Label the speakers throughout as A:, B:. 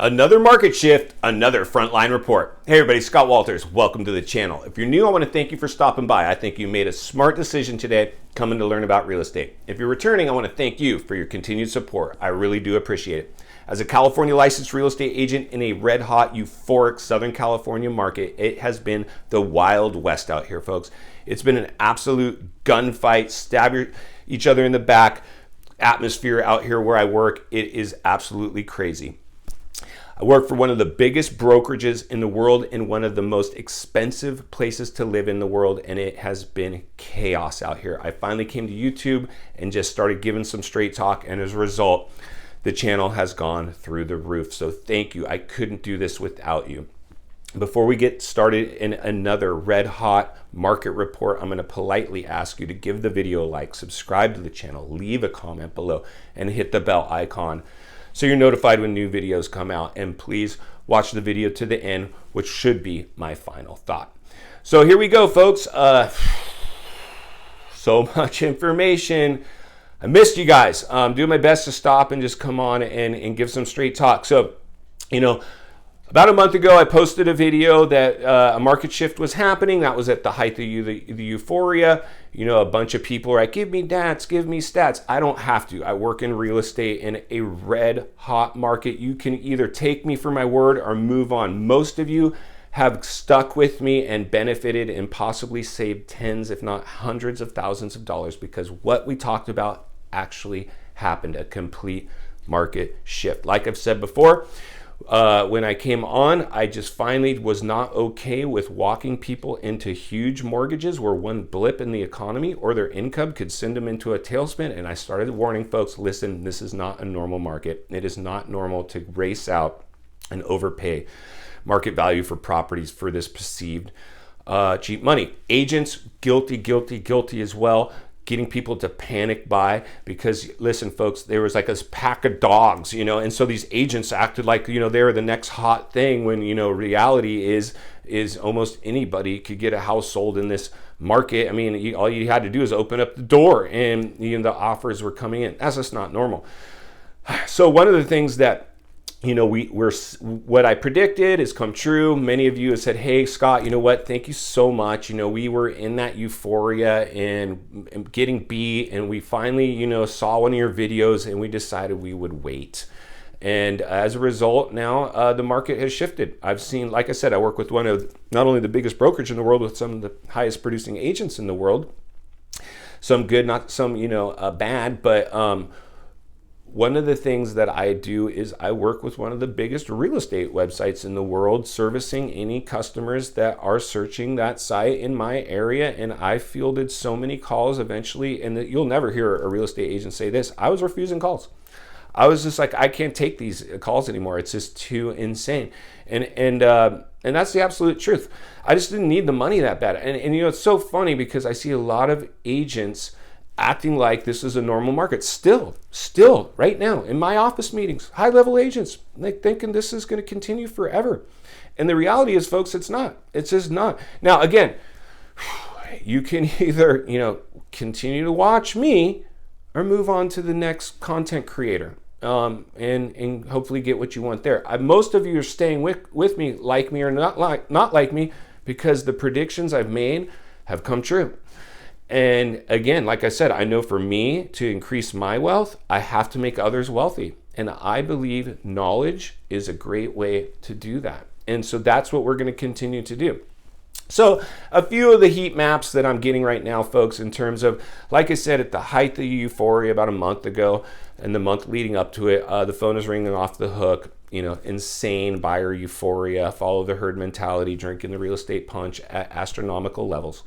A: Another market shift, another frontline report. Hey everybody, Scott Walters. Welcome to the channel. If you're new, I want to thank you for stopping by. I think you made a smart decision today coming to learn about real estate. If you're returning, I want to thank you for your continued support. I really do appreciate it. As a California licensed real estate agent in a red hot, euphoric Southern California market, it has been the Wild West out here, folks. It's been an absolute gunfight, stab each other in the back atmosphere out here where I work. It is absolutely crazy. I work for one of the biggest brokerages in the world in one of the most expensive places to live in the world, and it has been chaos out here. I finally came to YouTube and just started giving some straight talk, and as a result, the channel has gone through the roof. So thank you. I couldn't do this without you. Before we get started in another red hot market report, I'm going to politely ask you to give the video a like, subscribe to the channel, leave a comment below, and hit the bell icon so you're notified when new videos come out. And please watch the video to the end, which should be my final thought. So here we go, folks. So much information. I missed you guys. I'm doing my best to stop and just come on and give some straight talk. So, about a month ago, I posted a video that a market shift was happening. That was at the height of the euphoria. A bunch of people are like, give me stats, give me stats. I don't have to. I work in real estate in a red hot market. You can either take me for my word or move on. Most of you have stuck with me and benefited and possibly saved tens, if not hundreds of thousands of dollars, because what we talked about actually happened, a complete market shift. Like I've said before, when I came on, I just finally was not okay with walking people into huge mortgages where one blip in the economy or their income could send them into a tailspin. And I started warning folks, listen, this is not a normal market. It is not normal to race out and overpay market value for properties for this perceived cheap money. Agents, guilty as well. Getting people to panic buy because, listen, folks, there was like this pack of dogs, and so these agents acted like, they were the next hot thing when, reality is almost anybody could get a house sold in this market. I mean, all you had to do is open up the door and the offers were coming in. That's just not normal. So one of the things that what I predicted has come true. Many of you have said, hey, Scott, you know what? Thank you so much. We were in that euphoria and getting beat, and we finally, saw one of your videos and we decided we would wait. And as a result, now the market has shifted. I've seen, like I said, I work with one of not only the biggest brokerage in the world, with some of the highest producing agents in the world. Some good, not some, bad, but one of the things that I do is I work with one of the biggest real estate websites in the world, servicing any customers that are searching that site in my area. And I fielded so many calls eventually, and you'll never hear a real estate agent say this, I was refusing calls. I was just like, I can't take these calls anymore. It's just too insane. And that's the absolute truth. I just didn't need the money that bad. And it's so funny because I see a lot of agents acting like this is a normal market. Still, right now, in my office meetings, high-level agents, like thinking this is going to continue forever. And the reality is, folks, it's not. It's just not. Now, again, you can either, continue to watch me or move on to the next content creator and hopefully get what you want there. Most of you are staying with me, like me or not like me, because the predictions I've made have come true. And again, like I said, I know for me to increase my wealth, I have to make others wealthy. And I believe knowledge is a great way to do that. And so that's what we're going to continue to do. So a few of the heat maps that I'm getting right now, folks, in terms of, like I said, at the height of the euphoria about a month ago and the month leading up to it, the phone is ringing off the hook. Insane buyer euphoria, follow the herd mentality, drinking the real estate punch at astronomical levels.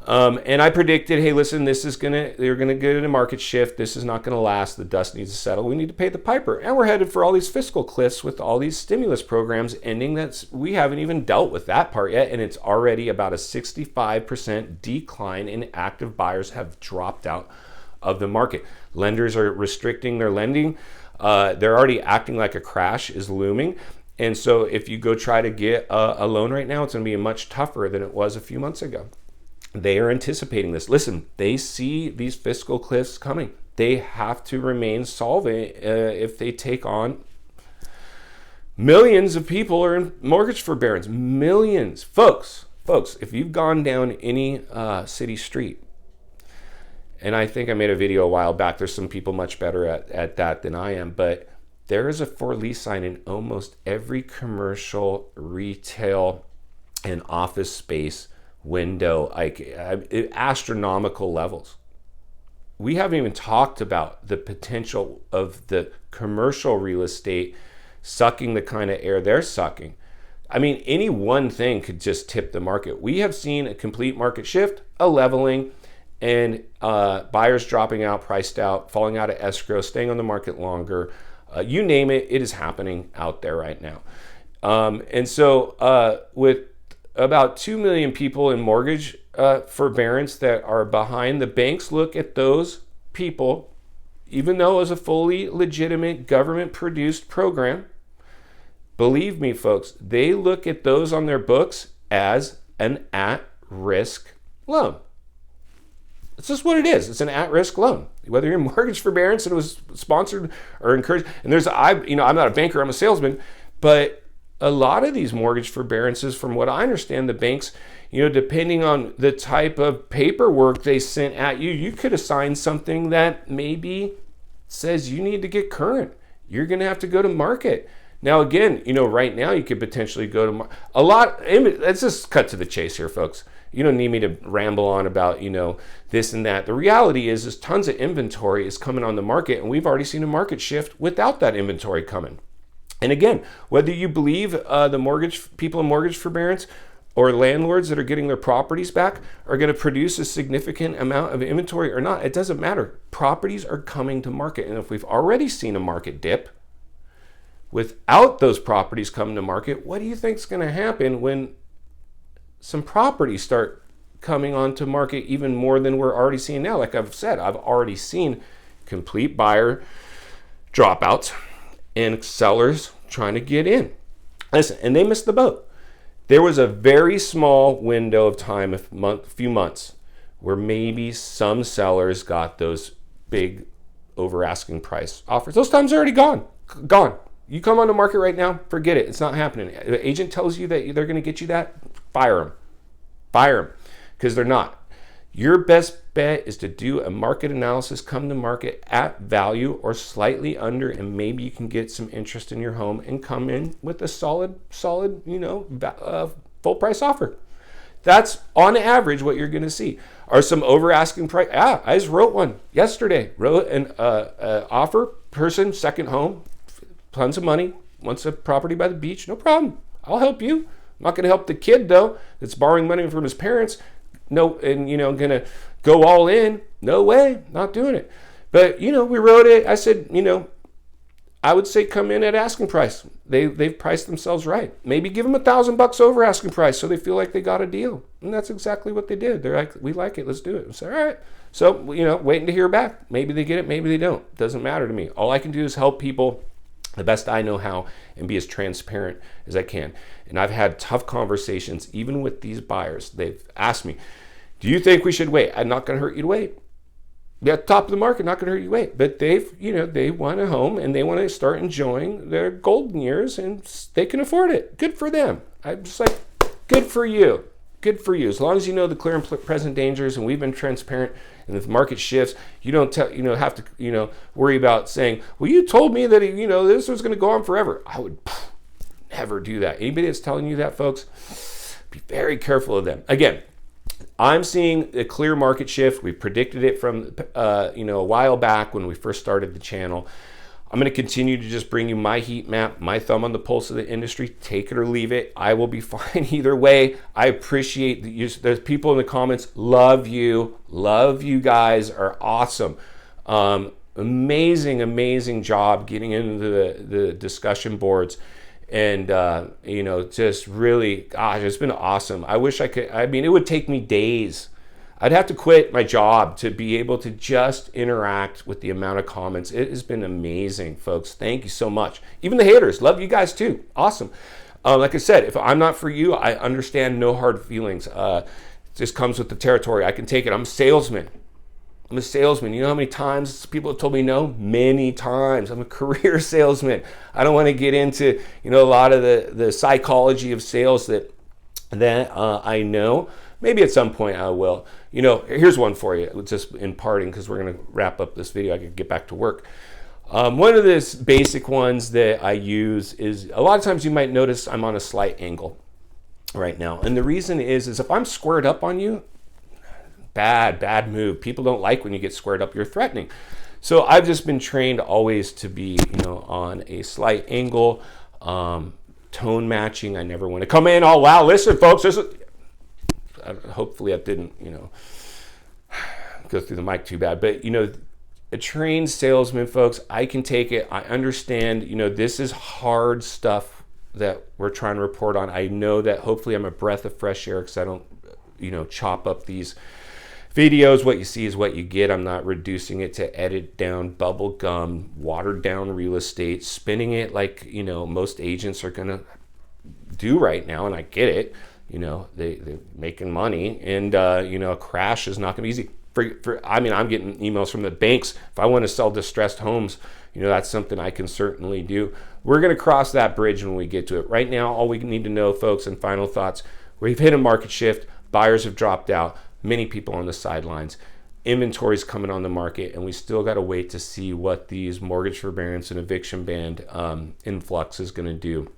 A: And I predicted, hey, listen, they're gonna get a market shift. This is not gonna last. The dust needs to settle. We need to pay the piper. And we're headed for all these fiscal cliffs with all these stimulus programs ending. We haven't even dealt with that part yet. And it's already about a 65% decline in active buyers have dropped out of the market. Lenders are restricting their lending. They're already acting like a crash is looming. And so if you go try to get a loan right now, it's gonna be much tougher than it was a few months ago. They are anticipating this. Listen, they see these fiscal cliffs coming. They have to remain solvent if they take on Millions of people are in mortgage forbearance. Millions. Folks, if you've gone down any city street, and I think I made a video a while back, there's some people much better at that than I am, but there is a for lease sign in almost every commercial, retail, and office space window, astronomical levels. We haven't even talked about the potential of the commercial real estate sucking the kind of air they're sucking. I mean, any one thing could just tip the market. We have seen a complete market shift, a leveling, and buyers dropping out, priced out, falling out of escrow, staying on the market longer. You name it, it is happening out there right now. And so with about 2 million people in mortgage forbearance that are behind, the banks look at those people, even though it's a fully legitimate government-produced program. Believe me, folks, they look at those on their books as an at-risk loan. It's just what it is. It's an at-risk loan. Whether you're in mortgage forbearance and it was sponsored or encouraged, and I'm not a banker, I'm a salesman, but a lot of these mortgage forbearances, from what I understand, the banks, depending on the type of paperwork they sent at you, you could assign something that maybe says you need to get current. You're going to have to go to market. Now, again, right now you could potentially go to let's just cut to the chase here, folks. You don't need me to ramble on about, this and that. The reality is tons of inventory is coming on the market, and we've already seen a market shift without that inventory coming. And again, whether you believe the people in mortgage forbearance or landlords that are getting their properties back are going to produce a significant amount of inventory or not, it doesn't matter. Properties are coming to market. And if we've already seen a market dip without those properties coming to market, what do you think is going to happen when some properties start coming onto market even more than we're already seeing now? Like I've said, I've already seen complete buyer dropouts and sellers trying to get in. Listen, and they missed the boat. There was a very small window of time, a few months, where maybe some sellers got those big over asking price offers. Those times are already gone. You come on the market right now, forget it. It's not happening. The agent tells you that they're going to get you that, fire them, because they're not. Your best bet is to do a market analysis, come to market at value or slightly under, and maybe you can get some interest in your home and come in with a solid, full price offer. That's on average what you're going to see. Are some over asking price? I just wrote one yesterday. Wrote an offer, person, second home, tons of money, wants a property by the beach. No problem. I'll help you. I'm not going to help the kid though that's borrowing money from his parents. No, and going to go all in. No way, not doing it. But we wrote it. I said, I would say come in at asking price. They've priced themselves right. Maybe give them $1,000 over asking price so they feel like they got a deal. And that's exactly what they did. They're like, we like it. Let's do it. I said, all right. So waiting to hear back. Maybe they get it. Maybe they don't. Doesn't matter to me. All I can do is help people the best I know how and be as transparent as I can. And I've had tough conversations even with these buyers. They've asked me, do you think we should wait? I'm not going to hurt you to wait. Be at the top of the market, not going to hurt you to wait. But they want a home and they want to start enjoying their golden years and they can afford it. Good for them. I'm just like, good for you. Good for you. As long as you know the clear and present dangers and we've been transparent and if the market shifts, you don't have to worry about saying, well, you told me that this was going to go on forever. I would never do that. Anybody that's telling you that, folks, be very careful of them. Again, I'm seeing a clear market shift. We predicted it from a while back when we first started the channel. I'm going to continue to just bring you my heat map, my thumb on the pulse of the industry. Take it or leave it. I will be fine either way. I appreciate there's people in the comments. Love you. Love you guys are awesome. Amazing job getting into the discussion boards. And, just really, gosh, it's been awesome. I wish I could, it would take me days. I'd have to quit my job to be able to just interact with the amount of comments. It has been amazing, folks. Thank you so much. Even the haters, love you guys too. Awesome. Like I said, if I'm not for you, I understand, no hard feelings. It just comes with the territory. I can take it. I'm a salesman. I'm a salesman. You know how many times people have told me no? Many times. I'm a career salesman. I don't want to get into, a lot of the psychology of sales that I know. Maybe at some point I will. Here's one for you, just in parting, because we're going to wrap up this video. I can get back to work. One of the basic ones that I use is, a lot of times you might notice I'm on a slight angle right now. And the reason is if I'm squared up on you, bad move. People don't like when you get squared up. You're threatening. So I've just been trained always to be, on a slight angle, tone matching. I never want to come in, oh, wow, listen, folks, hopefully I didn't, go through the mic too bad. But, a trained salesman, folks, I can take it. I understand, this is hard stuff that we're trying to report on. I know that hopefully I'm a breath of fresh air because I don't, chop up these videos. What you see is what you get. I'm not reducing it to edit down, bubble gum, watered down real estate, spinning it like, most agents are going to do right now. And I get it. They're making money, and, a crash is not going to be easy. I'm getting emails from the banks. If I want to sell distressed homes, that's something I can certainly do. We're going to cross that bridge when we get to it. Right now, all we need to know, folks, and final thoughts, we've hit a market shift. Buyers have dropped out. Many people on the sidelines. Inventory's coming on the market, and we still got to wait to see what these mortgage forbearance and eviction ban influx is going to do.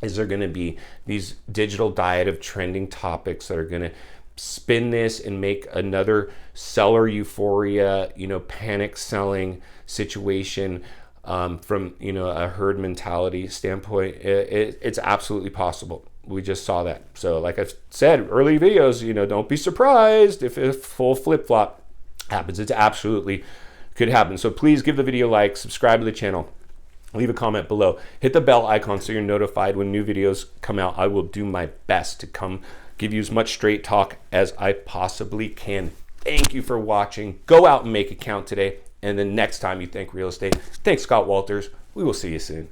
A: Is there going to be these digital diet of trending topics that are going to spin this and make another seller euphoria, panic selling situation from, a herd mentality standpoint? It's absolutely possible. We just saw that. So like I've said, early videos, don't be surprised if a full flip-flop happens. It's absolutely could happen. So please give the video a like, subscribe to the channel, leave a comment below, hit the bell icon so you're notified when new videos come out. I will do my best to come give you as much straight talk as I possibly can. Thank you for watching. Go out and make it count today. And the next time you think real estate, thanks, Scott Walters. We will see you soon.